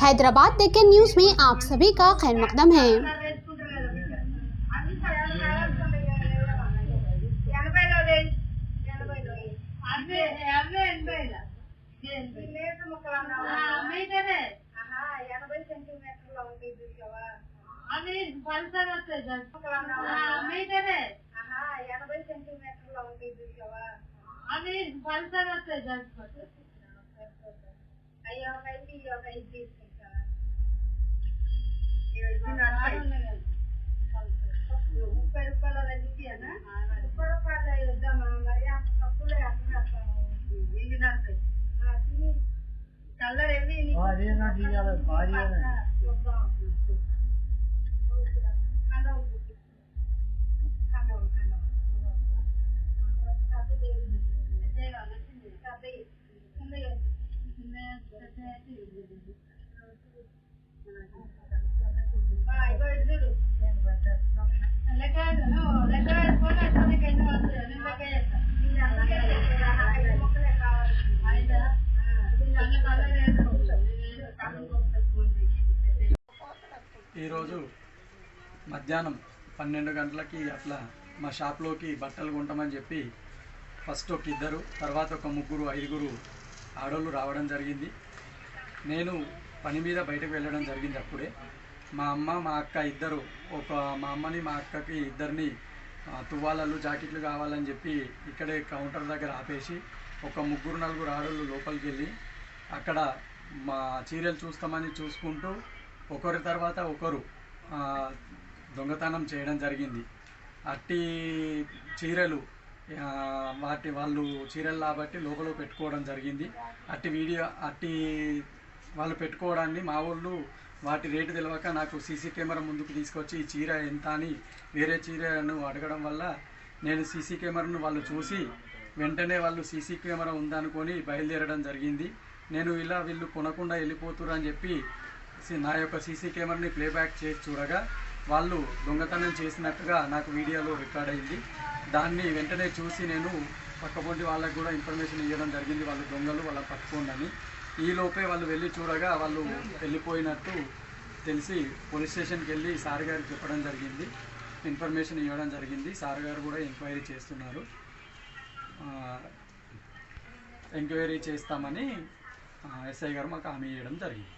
हैदराबाद देखे न्यूज में आप सभी का खैर मकदम है। ఈరోజు మధ్యాహ్నం 12 గంటలకి అట్లా మా షాప్లోకి బట్టలు కొంటామని చెప్పి ఫస్ట్ ఒక ఇద్దరు, తర్వాత ఒక ముగ్గురు, ఐదుగురు ఆడోళ్ళు రావడం జరిగింది. నేను పని మీద బయటకు వెళ్ళడం జరిగింది. అప్పుడే మా అమ్మ, మా అక్క ఇద్దరు, మా అమ్మని మా అక్కకి ఇద్దరిని తువ్వాలలు, జాకెట్లు కావాలని చెప్పి ఇక్కడే కౌంటర్ దగ్గర ఆపేసి ఒక ముగ్గురు, నలుగురు ఆడోళ్ళు లోపలికి వెళ్ళి అక్కడ మా చీరలు చూస్తామని చూసుకుంటూ ఒకరి తర్వాత ఒకరు దొంగతనం చేయడం జరిగింది. అట్టి చీరలు వాళ్ళు చీరలు కాబట్టి లోపల పెట్టుకోవడం జరిగింది. అట్టి వాళ్ళు పెట్టుకోవడాన్ని మా వాళ్ళు వాటి రేటు తెలియక నాకు సీసీ కెమెరా ముందుకు తీసుకొచ్చి ఈ చీర ఎంత అని వేరే చీరను అడగడం వల్ల నేను సీసీ కెమెరాను వాళ్ళు చూసి వెంటనే వాళ్ళు సీసీ కెమెరా ఉందనుకొని బయలుదేరడం జరిగింది. నేను వీళ్ళు కొనకుండా వెళ్ళిపోతున్నారు అని చెప్పి నా యొక్క సీసీ కెమెరాని ప్లేబ్యాక్ చేసి చూడగా వాళ్ళు దొంగతనం చేసినట్టుగా నాకు వీడియోలో రికార్డ్ అయింది. దాన్ని వెంటనే చూసి నేను పక్కపొంటి వాళ్ళకు కూడా ఇన్ఫర్మేషన్ ఇవ్వడం జరిగింది, వాళ్ళు దొంగలు, వాళ్ళని పట్టుకోండి. ఈలోపే వాళ్ళు వెళ్ళి చూడగా వాళ్ళు వెళ్ళిపోయినట్టు తెలిసి పోలీస్ స్టేషన్కి వెళ్ళి సార్ గారికి చెప్పడం జరిగింది, ఇన్ఫర్మేషన్ ఇవ్వడం జరిగింది. సార్ గారు కూడా ఎంక్వైరీ చేస్తున్నారు. ఎంక్వైరీ చేస్తామని ఎస్ఐ గారు మాకు హామీ ఇవ్వడం జరిగింది.